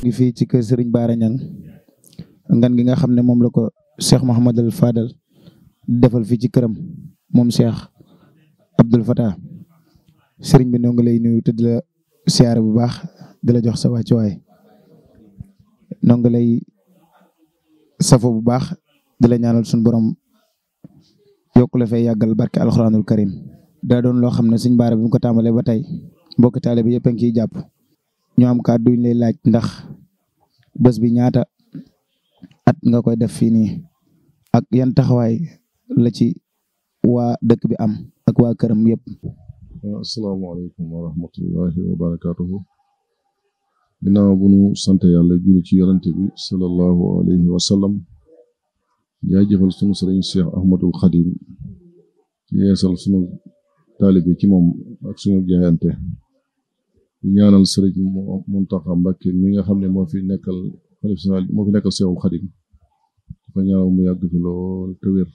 ngi fii ci kër Serigne Bara Niang ngan gi nga xam ne moom la ko Cheikh Mouhamadul Fadal defal fii ci këram moom Cheikh Abdoul Fatah Serigne bi noo ngi lay nuyu te di la siyaare bu baax di la jox sa wàccuwaay noo ngi lay safo bu baax di la ñaanal suñu borom yokku la fay yàggal barke alxuraanul karim daa doon loo xam ne Serigne Bara bi mu ko tàmbalee ba tey mbokk taalibe bi yëpp a ngi ciy jàpp ñu am kàddu ñu lay laaj ndax bés bi ñaata at nga koy def fii nii ak yan taxawaay la ci waa dëkk bi am ak waa këram yëpp. asalaamaaleykum wa rahmatullahi wa barakaatuhu. ginnaaw bu nu sant yàlla julli ci yonante bi sallallahu alayhi wa sallam jaajëfal sunu sëriñ Cheikh Ahmadul Xadim yeesal sunu taalibe ci moom ak sunu jaayante di ñaanal sëriñ Muntaxa Mbàkke mi nga xam ne moo fi nekkal Seexul Xadim dafa ñaanal mu yàgg fi lool te wér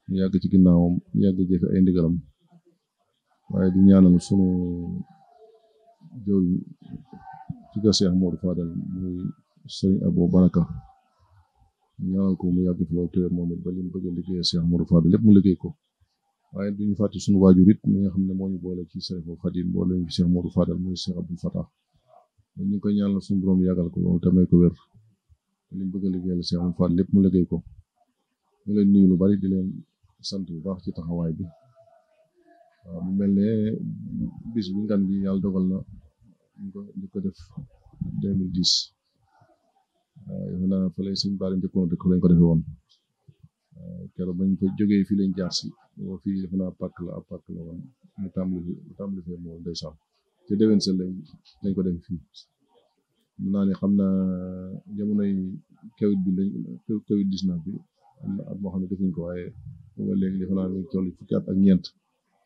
mu yàgg ci ginnaawam yàgg jëfe ay ndigalam waaye di ñaanal sunu jëwriñ ci ga Cheikh Modou Fadal muy sëriñ Abo Baraka ñaanal ko mu yàgg fi lool te wér moom it ba li mu bëgg a liggéey Cheikh Modou Fadal lépp mu liggéey ko waaye duñu fàtte sunu waajur it mi nga xam ne moo ñu boole ci Seexul Xadim boole ñu ci Cheikh Modou Fadal muy Cheikh Abdoul Fatah ñu ngi koy ñaanal suñu borom yàggal ko loolu tamay ko wér li mu bëgg a liggéeyal Cheikh Modou Fadal lépp mu liggéey ko ñu leen nuyu lu bari di leen sant bu baax ci taxawaay bi waaw mu mel ne bis bi ngan bi yàlla dogal na ñu ko def 2010 waaw yow naa fa lay Serigne Bara njëkkoon dëkk lañ ko defee woon keroog bañ fa jógee fii lañ jaar si boo fii defe naa pàkk la woon mu tàmbali fee moo ndeysaan te déwén sa lañ ko def fii mun naa ne xam naa jamonoy Covid bi Covid 19 bi am na at moo xam ne defuñ ko waaye booba léegi defe naa ñu toll fukki at ak ñeent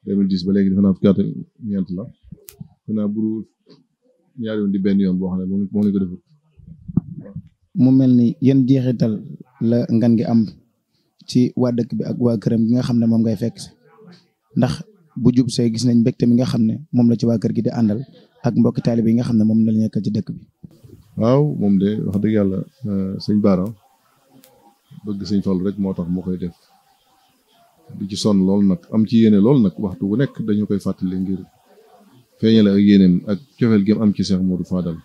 2010 ba léegi defe naa fukki at ak ñeent la defe naa bu ñaari yoon di benn yoon boo xam ne moom lañ ko defut. mu mel ni yan jeexital la ngan gi am ci waa dëkk bi ak waa këram gi nga xam ne moom ngay fekk ndax bu jub see gis nañ mbégte mi nga xam ne moom la ci waa kër gi di àndal ak mbokki taalibe yi nga xam ne moom la nekkal ci dëkk bi. waaw moom de wax dëgg yàlla sëñ Bara bëgg sëñ Fallu rek moo tax moo koy def di ci sonn lool nag am ci yéene lool nag waxtu bu nekk dañu koy fàttali ngir feeñale ak yéeneem ak cofeel gi am ci Cheikh Modou Fadal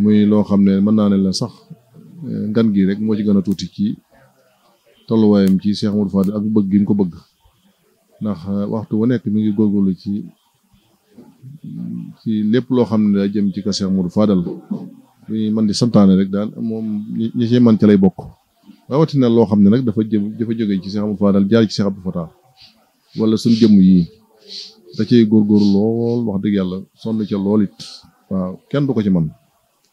muy loo xam ne mën naa ne la sax ngan gi rek moo ci gën a tuuti ci tolluwaayam ci Cheikh Modou Fadal ak bëgg gi mu ko bëgg ndax waxtu bu nekk mi ngi góorgóorlu ci lépp loo xam ne daa jëm ci ka Cheikh Modou Fadal muy man di santaane rek daal moom ñi ci man ca lay bokk rawatina loo xam ne nag dafa jóge ci Cheikh Modou Fadal jaar ci Cheikh Abdou Fatah wala suñ jëmm yii da cay góorgóorlu lool wax dëgg yàlla sonn ca lool it waaw kenn du ko ci man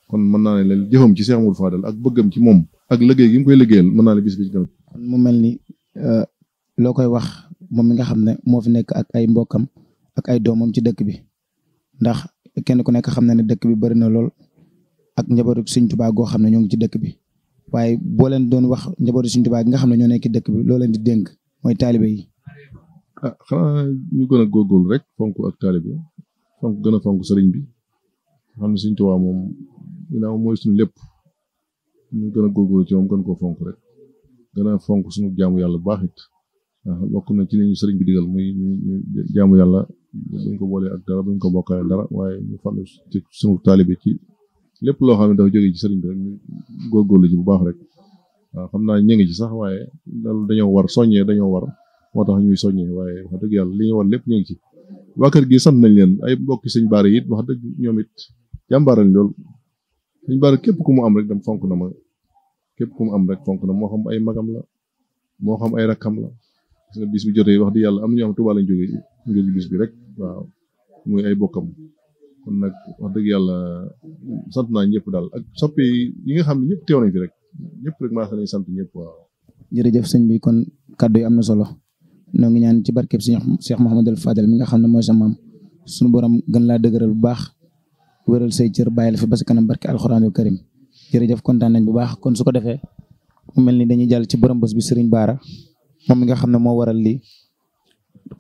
kon mën naa ne leen jëfam ci Cheikh Modou Fadal ak bëggam ci moom ak liggéey gi mu koy liggéeyal mën naa ne bis bi ci gën mu mel ni loo koy wax moom mi nga xam ne moo fi nekk ak ay mbokkam ak ay doomam ci dëkk bi ndax kenn ku nekk xam na ne dëkk bi bari na lool ak njabootu Sëriñ Tuubaa goo xam ne ñoo ngi ci dëkk bi waaye boo leen doon wax njabootu Sëriñ Tuubaa gi nga xam ne ñoo nekk ci dëkk bi loo leen di dénk mooy taalibe yi. xanaa ñu gën a góorgóorlu rek fonk ak taalibe gën a fonk sëriñ bi xam ne Sëriñ Tuubaa moom ginnaaw mooy suñu lépp ñu gën a góorgóorlu ci moom gën koo fonk rek gën a fonk suñu jaamu yàlla bu baax it bokk na ci li ñu sëriñ bi digal muy ñu jaamu yàlla buñ ko boolee ak dara buñ ko bokkaale dara waaye ñu fànn ci suñu taalibe ci lépp loo xam ne dafa jógee ci sëriñ bi rek ñu góorgóorlu ci bu baax rek waaw xam naa ñu ngi ci sax waaye loolu dañoo war moo tax ñuy soññee waaye wax dëgg yàlla li ñu war lépp ñu ngi ci waa kër gi sant nañ leen ay mbokki sëñ Bara it wax dëgg ñoom it jàmbaarañ lool sëñ Bara képp ku mu am rek dem fonk na ma képp ku mu am rek fonk na moo xam ay magam la moo xam ay rakkam la gis nga bis bi jotee wax dëgg yàlla am na ñoo xam Tuubaa lañ jógee ngir bis bi rek waaw muy ay bokkam kon nag wax dëgg yàlla sant naa ñëpp daal ak soppi yi nga xam ne ñëpp teew nañ fi rek ñëpp rek maa xam ne sant ñëpp waaw. jërëjëf sëñ bi kon kàddu yi am na solo noo ngi ñaan ci barkeb Cheikh Mouhamadul Fadal mi nga xam ne mooy sa maam suñu borom gën laa dëgëral bu baax wéral say cër bàyyi la fi ba si kanam barke alxuraanul karim jërëjëf kontaan nañ bu baax kon su ko defee mu mel ni dañuy jàll ci borom bés bi Serigne Bara moom mi nga xam ne moo waral lii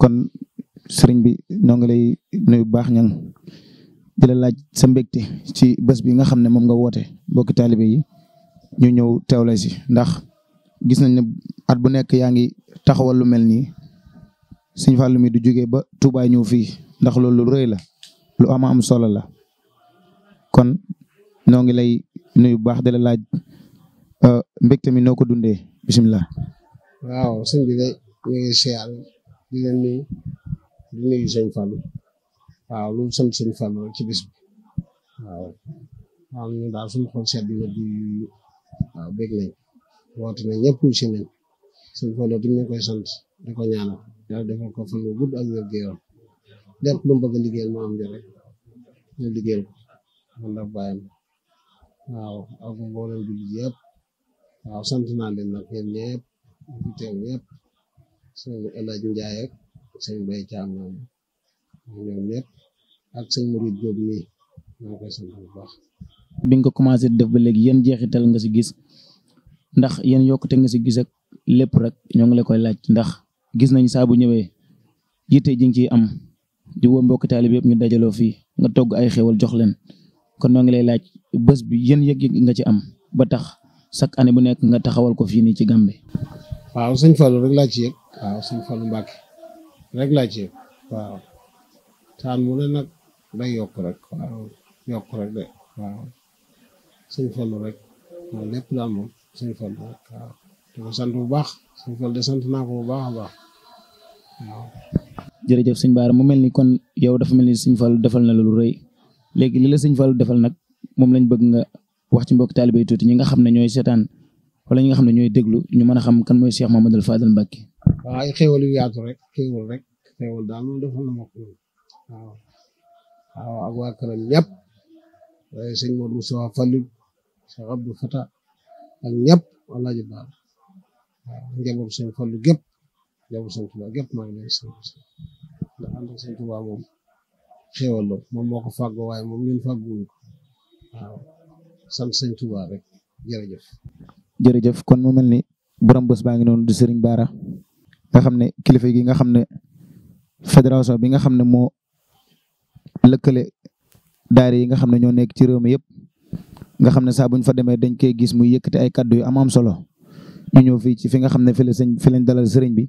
kon Serigne bi noo ngi lay nuyu bu baax ñang di la laaj sa mbégte ci bés bi nga xam ne moom nga woote bokki taalibe yi ñu ñëw teewle si ndax gis nañ ne at bu nekk yaa ngi taxawal lu mel nii sëñ Fallou mi du jógee ba Touba ñëw fii ndax loolu lu rëy la lu am solo la kon noo ngi lay nuyu bu baax di la laaj mbégte mi noo ko dundee bisimilah. waaw sëñ bi de ñu ngi siyaar di leen nuyu sëñ Fallou waaw lu sant sëñ Fallou ci bis bi waaw ñu daal suñu xol sedd na di waaw bég nañ woote na ñëpp si nañ sëñ Fallou di ñu koy sant di ko ñaanal yàlla defal ko fan wu gudd ak wér gu yaram lépp lu mu bëgg a liggéeyal moo am rek ñu liggéeyal ko man la bàyyam waaw ak mboolem jullit yëpp waaw sant naa leen nag yéen ñëpp fi teew ñëpp sëñ El Hadj Ndiaye ak sëñ Mbaye Thiam ñoom ñëpp ak sëñ Mouride Diop nii maa koy sant bu baax. bi nga ko commencé def ba léegi yéen jeexital nga si gis ndax yéen yokkute nga si gis ak lépp rek ñoo ngi la koy laaj ndax gis nañ saa bu ñëwee yitte ji nga ciy am di woo mbokk taalibe yëpp ñu dajaloo fii nga togg ay xéwal jox leen kon ñoo ngi lay laaj bés bi yéen yëg-yëg nga ci am ba tax chaque année bu nekk nga taxawal ko fii nii ci Gambie. waaw sëñ Fallou rek laa ci yëg waaw sëñ Fallou Mbacke rek laa ci yëg waaw taan mu ne nag day yokk rek waaw yokk rek de waaw sëñ Fallou rek waaw lépp daal moom sëñ Fallou rek waaw di ko sant bu baax sëñ Fallou de sant naa ko bu baax a baax waaw. jërëjëf sëñ Bara mu mel ni kon yow dafa mel ni sëñ Fallou defal na la lu rëy léegi li la sëñ Fallou defal nag moom lañ bëgg nga wax ci mbokk taalibe yi tuuti ñi nga xam ne ñooy seetaan wala ñi nga xam ne ñooy déglu ñu mën a xam kan mooy Cheikh Mouhamadoul Fadal Mbacké. waaw ay xéwal yu yaatu rek xéwal daal moom defal na ma ko waaw waaw ak waa këram ñëpp sëñ Modou Moussa Fallou Cheikh Abdou Fata ak ñëpp Alaaji Baal waaw njaboot sëñ Fallou gépp njaboot sëñ Touba gépp maa ngi lay sant ndax ànd ak sëñ Touba moom xéwal la moom moo ko fàggoo waaye moom ñun fàgguwuñ ko waaw sant sëñ Touba rek jërëjëf kon mu mel ni borom bés baa ngi noonu di Serigne Bara nga xam ne kilifa gi nga xam ne fédération bi nga xam ne moo lëkkale daara yi nga xam ne ñoo nekk ci réew mi yëpp nga xam ne saa buñ fa demee dañ koy gis muy yëkkati ay kaddu yu am solo ñu ñëw fii ci fi nga xam ne fi lañ dalal Serigne bi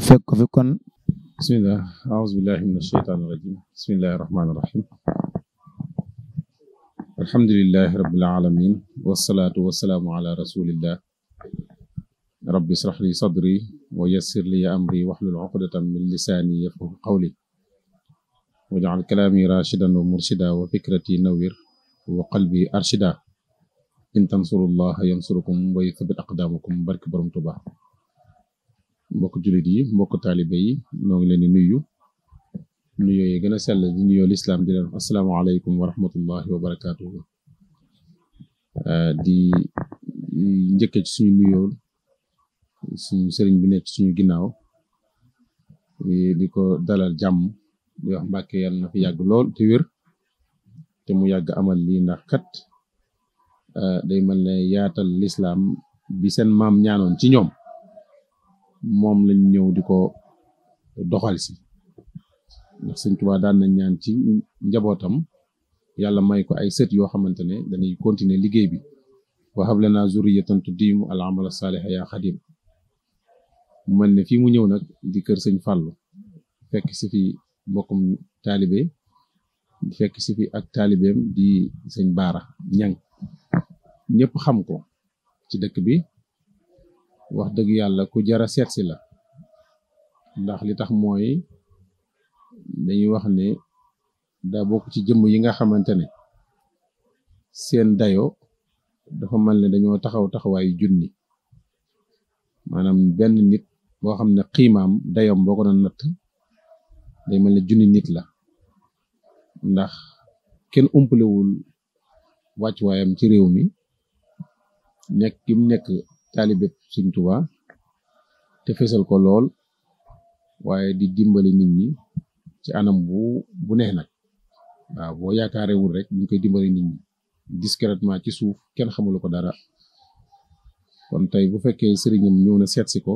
fekk ko fi kon. bismillah aouzu billahi min asheytaani rajim bismillahi rahmaani rahim alhamdulillahi rabbil alamin wasalaatu wasalaamu ala rasulillah rabbi israh li sadri wa yassir li amri wahlul uqdatan min lisaani yafqahu qawli waj'al kalaami rashidan wa murshida wa fikrati nawwir wa qalbi arshida in tansurullaha yansurukum wa yuthabbit aqdamakum barke borom Tuuba mbokk jullit yi mbokk taalibe yi noo ngi leen di nuyoo yi gën a sell di nuyoo lislaam di leen assalaamu aleykum wa rahmatullahi wa barakaatuhu di njëkkee ci suñu nuyoo suñu sëriñ bi nekk suñu ginnaaw di ko dalal jàmm di wax Mbàkke yàlla na fi yàgg lool te wér te mu yàgg amal lii ndax kat day mel ne yaatal lislaam bi seen maam ñaanoon ci ñoom moom lañ ñëw di ko doxal si ndax Sëñ Tuubaa daan nañ ñaan ci njabootam yàlla may ko ay sët yoo xamante ne dañuy continuer liggéey bi wa hab lana zurriyatan tuddiimu al amala saaliha yaa xadim mu mel ne fii mu ñëw nag di kër Sëñ Fallu fekk si fi mbokkum taalibe fekk si fi ak taalibeem di Sëñ Bara Ñang ñëpp xam ko ci dëkk bi wax dëgg yàlla ku jara seet si la ndax li tax mooy dañuy wax ne daa bokk ci jëmm yi nga xamante ne seen dayo dafa mel ne dañoo taxawaayu junni maanaam benn nit boo xam ne xiimaam dayoom boo ko doon natt day mel ne junni nit la ndax kenn umpalewul wàccuwaayam ci réew mi nekk gi mu nekk taalibe Sëñ Tuubaa te fesal ko lool waaye di dimbali nit ñi ci anam bu neex nag waaw boo yaakaarewul rek ñu koy dimbali nit ñi discrètement ci suuf kenn xamul ko dara kon tey bu fekkee sëriñam ñëw na seet si ko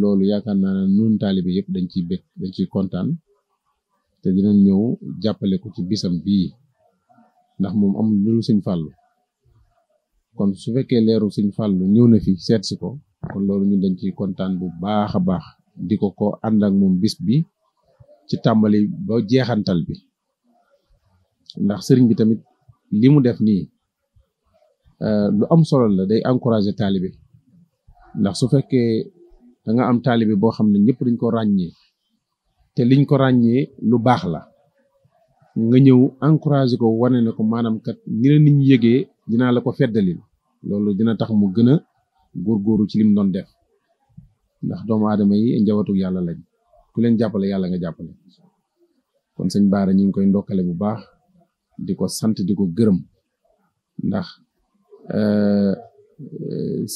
loolu yaakaar naa ne ñun taalibe yëpp dañ ciy bég dañ ciy kontaan te dinañ ñëw jàppale ko ci bisam bii ndax moom am lu Sëñ Fàllu kon su fekkee leeru Sëñ Fàllu ñëw na fi seet si ko kon loolu ñun dañ ciy kontaan bu baax a baax di ko ànd ak moom bis bi ci tàmbali ba jeexantal bi ndax sëriñ bi tamit li mu def nii lu am solo la day encourager taalibe ndax su fekkee da nga am taalibe boo xam ne ñëpp dañ ko ràññee te liñ ko ràññee lu baax la nga ñëw encourager ko wane ne ko maanaam kat ni la nit ñi yëgee dinaa la ko feddalil loolu dina tax mu gën a góorgóoru ci lim doon def ndax doomu aadama yi njabootu yàlla lañ ku leen jàppale yàlla nga jàppale kon sëñ Baara ñu ngi koy ndokkale bu baax di ko sant di ko gërëm ndax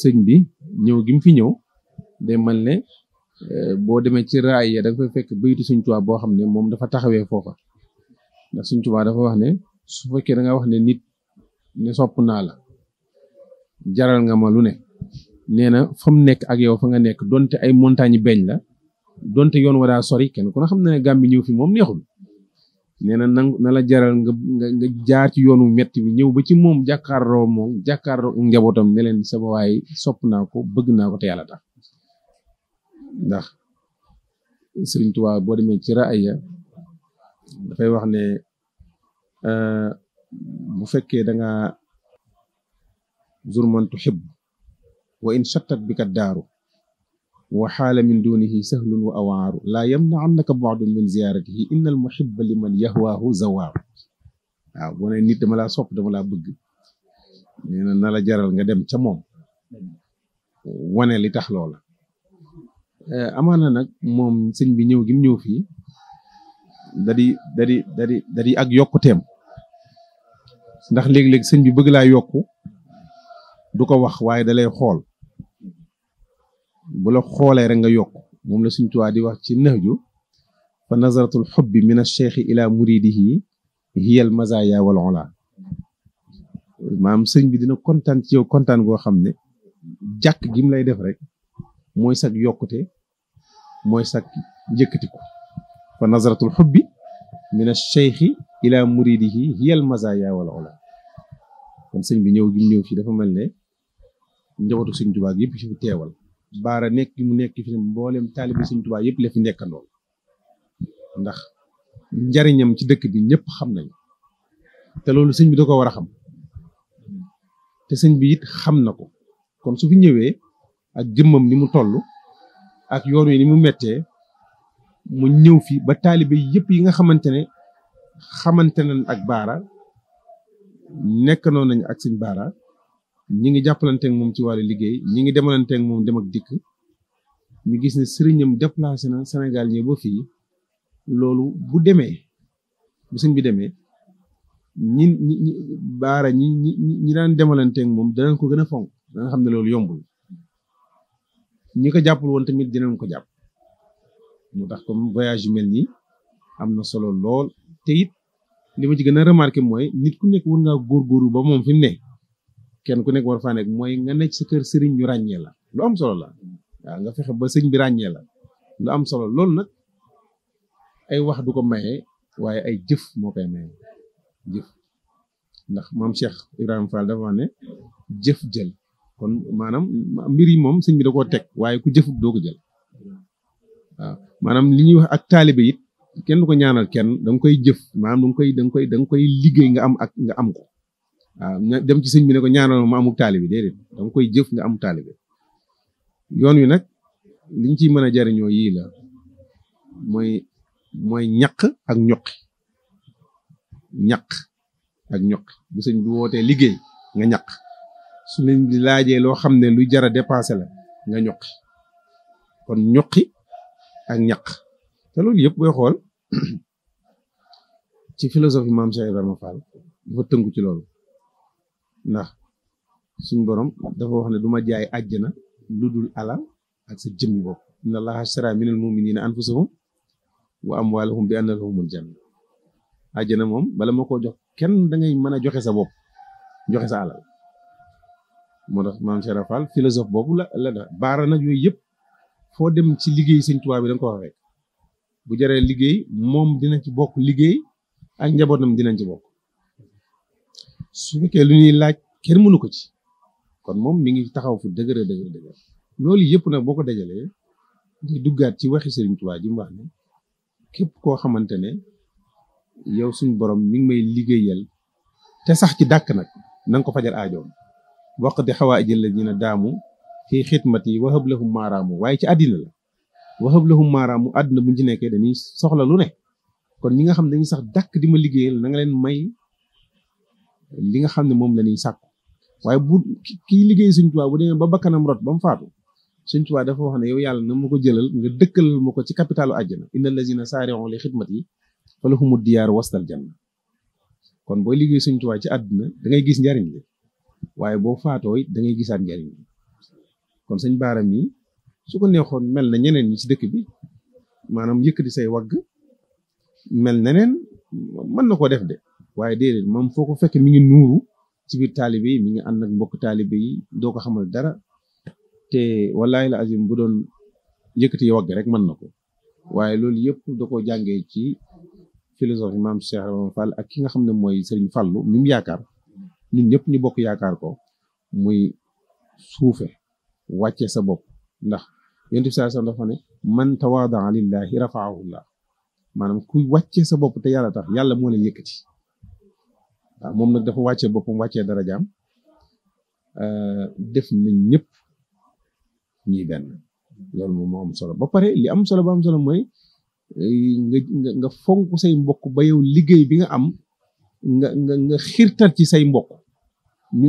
sëñ bi ñëw gi mu fi ñëw day mel ne boo demee ci raay ya da nga fay fekk baytu Sëñ Tuubaa boo xam ne moom dafa taxawee foofa ndax Sëñ Tuubaa dafa wax ne su fekkee da nga wax ne nit ne sopp naa la jaral nga ma lu ne nee na fa mu nekk ak yow fa nga nekk donte ay montagne beñ la donte yoon wa daa sori kenn ku ne xam ne Gàmbi ñëw fi moom neexul nee na na la jaral nga jaar ci yoonu metti bi ñëw ba ci moom jàkkaarloo njabootam ne leen sama waay sopp naa ko bëgg naa ko te yàlla tax ndax Sëriñ Tuubaa boo demee ci raaya dafay wax ne bu fekkee da nga zurman tuhib wa in shattat bika daaru wa xaala min dunihi sahlun wa awaaru laa yamna'annaka bu'dun min ziyaaratihi innal muhibba liman yahwaahu zawaaru waaw boo ne nit dama laa sopp dama laa bëgg nee na la jaral nga dem ca moom wane li tax loola amaana nag moom sëñ bi ñëw gi mu ñëw fii da di ak yokkuteem ndax léeg-léeg sëñ bi bëgg laa yokku du ko wax waaye da lay xool bu la xoolee rek nga yokk moom la Sëñ Tuubaa di wax ci Nahju fa nazaratul xubbi min ash-cheikh ila muridihi hiya al mazaya wal ula maam sëñ bi dina kontaan ci yow kontaan goo xam ne jàkk gi mu lay def rek mooy sag yokkute mooy sag njëkkatiku fa nazaratul xubbi min ash-cheikh ila muridihi hiya al mazaya wal ula kon sëñ bi ñëw gi mu ñëw fii dafa mel ne njabootu Sëñ Tuubaa yëpp ci fi teewal Baara nekk gi mu nekk fi mboolem taalibi Sëñ Tuubaa yëpp la fi nekkandoo ndax njariñam ci dëkk bi ñëpp xam nañ te loolu sëñ bi da ko war a xam te sëñ bi it xam na ko kon su fi ñëwee ak jëmmam ni mu toll ak yoon wi ni mu mettee mu ñëw fi ba taalibe yëpp yi nga xamante ne xamante nañ ak Baara nekkandoo nañ ak Sëñ Baara ñi ngi jàppalanteeg moom ci wàllu liggéey ñi ngi demalanteeg moom dem ak dikk ñu gis ne sëriñam déplacé na Sénégal ñëw ba fii loolu bu demee bu sëñ bi demee ñi Baara ñi daan demalanteeg moom danañ ko gën a fonk danga xam ne loolu yombul ñi ko jàppul woon tamit dinañ ko jàpp moo tax comme voyage yu mel nii am na solo lool te it li ma ci gën a remarqué mooy nit ku nekk war ngaa góorgóorlu ba moom fi mu ne kenn ku nekk war faa nekk mooy nga nekk sa kër sëriñ ñu ràññee la lu am solo la waaw nga fexe ba sëñ bi ràññee la lu am solo loolu nag ay wax du ko maye waaye ay jëf moo koy maye jëf ndax maam Cheikh Ibrahima Fall dafa wax ne jëf jël kon maanaam mbir yi moom sëñ bi da koo teg waaye ku jëfut doo ko jël waaw maanaam li ñuy wax ak taalibe it kenn du ko ñaanal kenn da nga koy jëf maanaam da nga koy liggéey nga am ko waaw dem ci sëñ bi ne ko ñaanal ma amuk taalibe déedéet da nga koy jëf nga am taalibe yoon wi nag liñ ciy mën a jariñoo yii la mooy ñaq ak ñoqi ñaq ak ñoqi bu sëñ bi wootee liggéey nga ñaq su leen di laajee loo xam ne lu jara dépassé la nga ñoqi kon ñoqi ak ñaq te loolu yëpp booy xool ci philosophie maam Cheikh Ibrahima Fall dafa tënku ci loolu ndax suñ borom dafa wax ne du ma jaay àjjana lu dul alal ak sa jëmmi bopp inna allaha ashtara minal mu'minina anfusahum wa amwalahum bi anna lahumul janna àjjana moom bala ma koo jox kenn da ngay mën a joxe sa bopp joxe sa alal moo tax maam Cheikh Ibrahima Fall philosophe boobu la Baara nag yooyu yëpp foo dem ci liggéey Sëñ Tuubaa bi da nga ko wax rek bu jaree liggéey moom dina ci bokk liggéey ak njabootam dinañ ci bokk su fekkee lu ñuy laaj kenn mënu ko ci kon moom mi ngi taxaw fu dëgër loolu yëpp nag boo ko dajalee di duggaat ci waxi Sëriñ Tuubaa ji mu wax ne képp koo xamante ne yow suñu borom mi ngi may liggéeyal te sax ci dàkk nag na nga ko fajal aajoom waqti xawaa'ijil laziina daamu fii xidmati wahab lahum maaraamu waaye ci àddina la wahab lahum maaraamu àddina buñ ci nekkee dañuy soxla lu ne kon ñi nga xam dañuy sax dàkk di ma liggéeyal na nga leen may li nga xam ne moom la ñuy sàkku waaye bu kii liggéey Sëriñ Tuubaa bu demee ba bakkanam rot ba mu faatu Sëriñ Tuubaa dafa wax ne yow yàlla na ma ko jëlal nga dëkkal ma ko ci capitalu àjjana innal lazina saari'u li xidmati falahumu diyaaru wastal janna kon booy liggéey Sëriñ Tuubaa ci àdduna da ngay gis njariñ li waaye boo faatoo it da ngay gisaat njariñ li kon sëñ Baara mi su ko neexoon mel na ñeneen ñi ci dëkk bi maanaam yëkkati say wagg mel neneen mën na ko def de waaye déedéet moom foo ko fekk mi ngi nuuru ci biir taalibe yi mi ngi ànd ak mbokk taalibe yi doo ko xamal dara te wallaahi la azim bu doon yëkkati wagg rek mën na ko waaye loolu yëpp da ko jàngee ci philosophie maam Cheikh Ibrahima Fall ak ki nga xam ne mooy Sëriñ Fallu mi mu yaakaar ñun ñëpp ñu bokk yaakaar ko muy suufe wàcce sa bopp ndax yonent bi sallallahu alayhi wasallam dafa ne man tawaadaa lillahi rafaahu llah maanaam ku wàcce sa bopp te yàlla tax yàlla moo leen yëkkati waaw moom nag dafa wàccee boppam wàccee darajaam def na ñëpp ñii benn loolu moom moo am solo ba pare li am solo ba am solo mooy nga fonk say mbokk ba yow liggéey bi nga am nga xiirtal ci say mbokk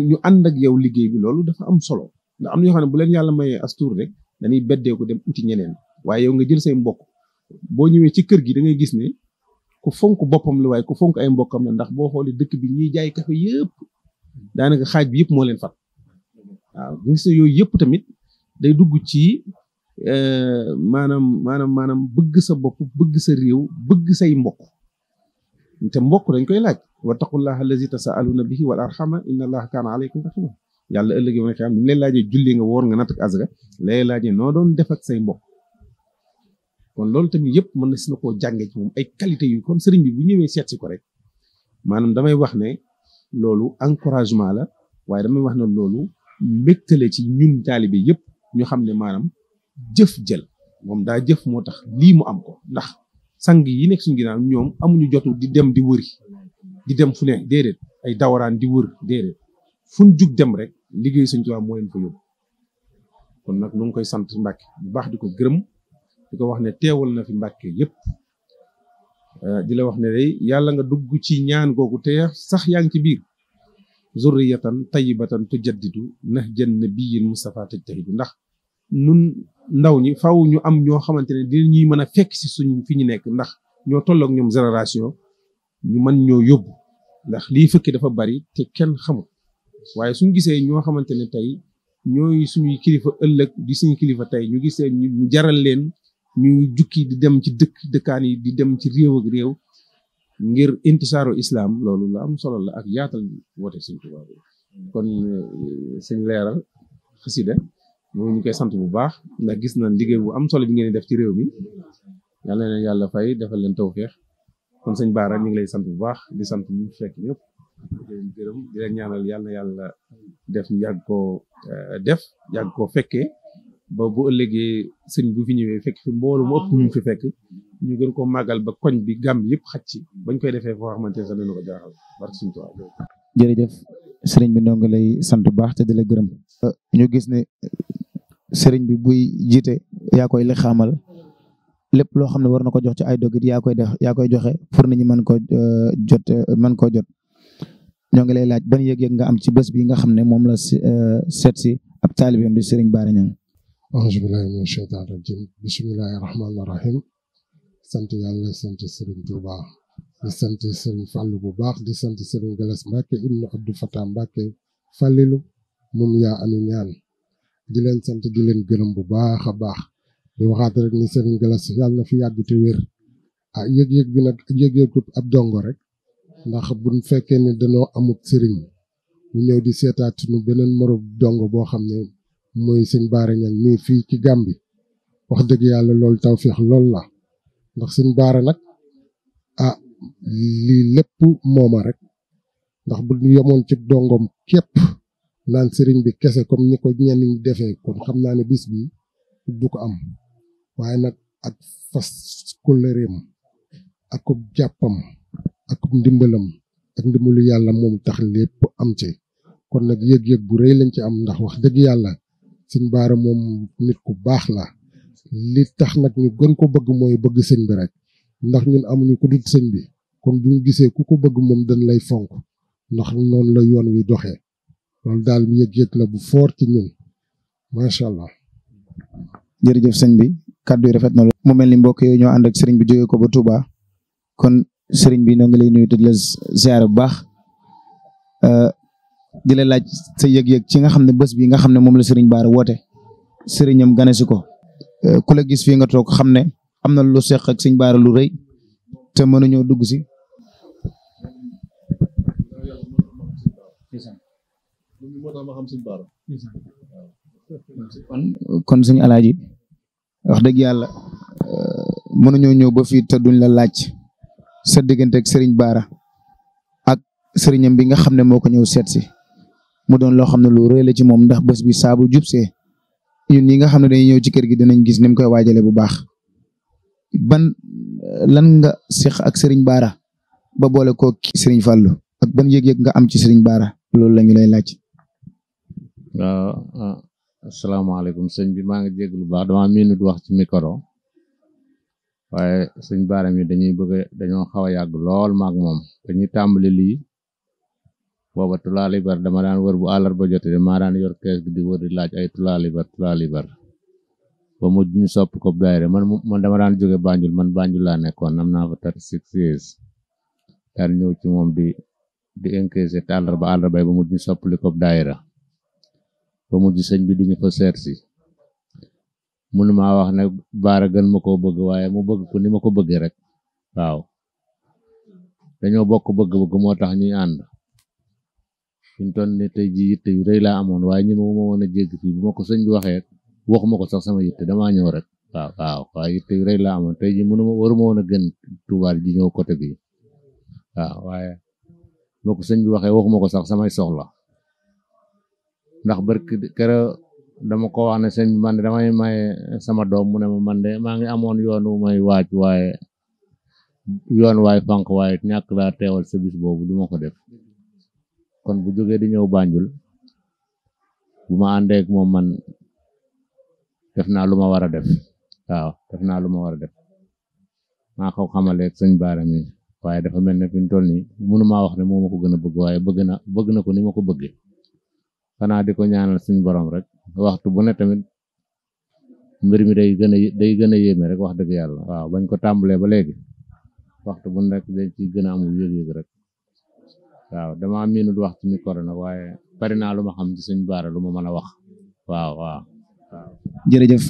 ñu ànd ak yow liggéey bi loolu dafa am solo ndax am na yoo xam ne bu leen yàlla mayee astuur rek dañuy beddee ko dem uti ñeneen waaye yow nga jël say mbokk boo ñëwee ci kër gi da ngay gis ne ku fonk boppam la waaye ku fonk ay mbokkam la ndax boo xoolee dëkk bi ñuy jaay kafe yëpp daanaka xaaj bi yëpp moo leen fat waaw gis nga yooyu yëpp tamit day dugg ci maanaam bëgg sa bopp bëgg sa réew bëgg say mbokk te mbokk dañ koy laaj wattaqullaha allazi tasaaluna bihi wal arhama inna allaha kaana alaykum rahima yàlla ëllëg yow xam ni mu lay laajee julli nga woor nga natt ak azga lay laajee noo doon def ak say mbokk kon loolu tamit yëpp mën na si na koo jàngee ci moom ay qualité yu kon sëriñ bi bu ñëwee seet si ko rek maanaam damay wax ne loolu encouragement la waaye damay wax ne loolu mbégtale ci ñun taalibe yëpp ñu xam ne maanaam jëf jël moom daa jëf moo tax lii mu am ko ndax sang yi nekk suñu ginnaaw ñoom amuñu jotu di dem di wëri di dem fu ne déedéet ay dawaraan di wër déedéet fu ñu jug dem rek liggéey Sëriñ Tuubaa moo leen fa yóbbu kon nag nu ngi koy sant Mbàkke bu baax di ko gërëm di ko wax ne teewal na fi Mbàkke yëpp di la wax ne day yàlla nga dugg ci ñaan googu te sax yaa ngi ci biir zurriyatan tayyibatan tujaddidu nahjan nabiyyin Mustafa tajtahidu ndax nun ndaw ñi faw ñu am ñoo xamante ne dinañuy mën a fekk si suñ fi ñu nekk ndax ñoo tollook ñoom génération ñu mën ñoo yóbbu ndax lii fëkki dafa bari te kenn xamul waaye suñ gisee ñoo xamante ne tey ñooy suñuy kilifa ëllëg di suñu kilifa tey ñu gisee ñu jaral leen ñu jukki di dem ci dëkkaan yi di dem ci réew ak réew ngir intisaaru islam loolu la am solo la ak yaatal woote Sëriñ Tuubaa kon sëñ leeral xasida moom ñu koy sant bu baax ndax gis na liggéey bu am solo bi ngeen def ci réew mi yàlla na yàlla fay defal leen tawfeex kon sëñ Baara ñu ngi lay sant bu baax di sant ñu fekk ñëpp di leen gërëm di leen ñaanal yàlla na yàlla def ñu yàgg koo yàgg koo fekkee ba bu ëllëgee sëñ bu fi ñëwee fekk fi mboolu mu ëpp ñu fi fekk ñu gën koo màggal ba koñ bi gàmm yëpp xaj ci bañ koy defee foo xamante ne sax dina ko jaaxal barke Sëriñ Tuubaa. jërëjëf sëriñ bi ñoo ngi lay sant bu baax te di la gërëm. ñu gis ne sëriñ bi buy jiite yaa koy li xamal lépp loo xam ne war na ko jox ci ay dogit yaa koy joxe pour nit ñi mën koo jot ñoo ngi lay laaj ban yëg-yëg nga am ci bés bi nga xam ne moom la seet si ab taalibeem di sëriñ Bara Niang. auzu billahi mina shaytaani rajim bismillahi rahmaani rahim sant yàlla sant sëriñ Tuuba di sant sëriñ Fallu bu baax di sant sëriñ Galas Mbàkke ibnu Abdou Fatah Mbàkke Fallilu moom yaa ami ñaan di leen sant di leen gërëm bu baax a baax di waxaat rek ni sëriñ Galas yàlla na fi yàgg te wér yëg-yëg bi nag yëg-yëg ab dongo rek ndax buñ fekkee ne dañoo amut sëriñ ñu ñëw di seetaat nu beneen moroom dongo boo xam ne mooy sëñ Bara Niang mii fii ci Gàmbi wax dëgg yàlla loolu tawfeex lool la ndax sëñ Baara nag ah lii lépp mooma rek ndax bu ñu yemoon ci dongom képp naan sëriñ bi kese comme ni ko ñenn ñi defee kon xam naa ne bis bi du ko am waaye nag ak fas kóllëreem ak jàppam ak ndimbalam ak ndimbalu yàlla moom tax lépp am ci kon nag yëg-yëg bu rëy lañ ci am ndax wax dëgg yàlla sëñ Baara moom nit ku baax la li tax nag ñu gën ko bëgg mooy bëgg sëñ bi rek ndax ñun amuñu ko dut sëñ bi kon bu ñu gisee ku ko bëgg moom dañ lay fonk ndax noonu la yoon wi doxee loolu daal yëg-yëg la bu foor ci ñun macha allah. jërëjëf sëñ bi kàddu yi rafet na mu mel ni mbokk yooyu ñoo ànd ak sëriñ bi jógee ko ba Touba kon sëriñ bi ñoo ngi lay nuyu di la ziar bu baax di la laaj sa yëg-yëg ci nga xam ne bés bi nga xam ne moom la sëriñ Baara woote sëriñam ganesi ko ku la gis fii nga toog xam ne am na lu seq ak sëñ Baara lu rëy te mënuñoo dugg si. kon sëñ Alaaji wax dëgg yàlla mënuñoo ñëw ba fii te duñ la laaj sa diggante ak sëriñ Baara ak sëriñam bi nga xam ne moo ko ñëw seet si mu doon loo xam ne lu rëy la ci moom ndax bés bi saa bu jubsee ñun ñi nga xam ne dañuy ñëw ci kër gi dinañ gis ni mu koy waajale bu baax ban lan nga seq ak sëriñ Baara ba boole ko sëriñ Fallou ak ban yëg-yëg nga am ci sëriñ Baara loolu la ñu lay laaj. waaw asalaamaaleykum sëñ bi maa ngi jégg lu baax dama miinut wax ci micro waaye sëñ Baara mi dañoo xaw a yàgg lool maag moom dañuy tàmbali lii booba tulaalibar dama daan wër bu àllarba jotee maa daan yor kees gi di wër di laaj ay tulaalibar ba mujj ñu sopp ko daayira man dama daan jóge Banjul man Banjul laa nekkoon am naa fa 36 years daan ñëw ci moom di encaissé te àllarba ba mujj ñu soppali ko daayira ba mujj sëñ bi di ñu fa seet si mënumaa wax ne Baara gën ma koo bëgg waaye mu bëgg ko ni ma ko bëggee rek waaw dañoo bokk bëgg-bëgg moo tax ñuy ànd fiñ toll ni tey ji yitte yu rëy laa amoon waaye ñi ma woon a jégg fii bu ma ko sëñ bi waxee waxuma ko sax sama yitte damaa ñëw rek waaw waaye yitte yu rëy laa amoon tey ji waruma woon a gën Tuubaa ji ñëw côté bi waaw waaye bu ma ko sëñ bi waxee waxuma ko sax samay soxla ndax barki kere dama ko wax ne sëñ bi man de damay maye sama doom mu ne ma man de maa ngi amoon yoon wu may waaj waaye fank waaye ñàkk laa teewal sa bis boobu du ma ko def kon bu jógee di ñëw Banjul bu ma àndee ak moom man def naa lu ma war a def waaw def naa lu ma war a def maa ko xamale ak sëñ Baara mi waaye dafa mel ne fi mu toll nii mënumaa wax ne moo ma ko gën a bëgg waaye bëgg na ko ni ma ko bëggee xanaa di ko ñaanal suñu borom rek waxtu bu ne tamit mbir mi day gën a yéeme rek wax dëgg yàlla waaw bañ ko tàmbalee ba léegi waxtu bu nekk dañ ci gën a amul yëg-yëg rek waaw dama miinut wax ci micro nag waaye bari naa lu ma xam ci sëñ Baara lu ma mën a wax waaw. jërëjëf